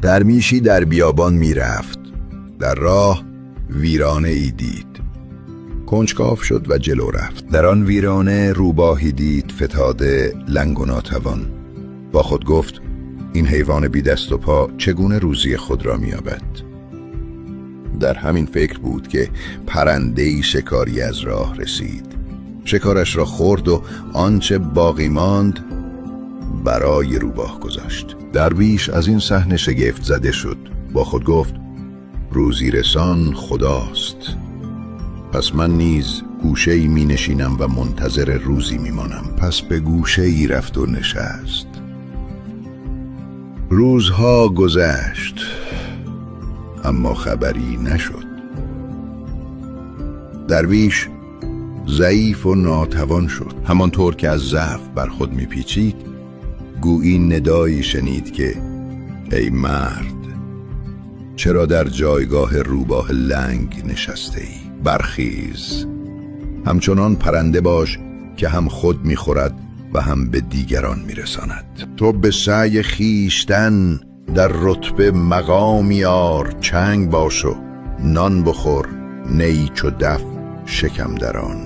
درویشی در بیابان می رفت. در راه ویرانه ای دید. کنجکاو شد و جلو رفت. در آن ویرانه روباهی دید فتاده، لنگ و ناتوان. با خود گفت این حیوان بی دست و پا چگونه روزی خود را می یابد؟ در همین فکر بود که پرنده‌ای شکاری از راه رسید. شکارش را خورد و آنچه باقی ماند برای روباه گذاشت. درویش از این صحنه شگفت زده شد. با خود گفت روزی رسان خداست. پس من نیز گوشه‌ای می نشینم و منتظر روزی می مانم. پس به گوشه‌ای رفت و نشست. روزها گذشت اما خبری نشد. درویش ضعیف و ناتوان شد. همانطور که از ضعف بر خود میپیچید، گویی ندایی شنید که ای مرد، چرا در جایگاه روباه لنگ نشسته ای؟ برخیز، همچنان پرنده باش که هم خود میخورد و هم به دیگران میرساند. تو به سعی خیشتن در رتبه مقامی آر، چنگ باش و نان بخور، نی چو دف شکم دران.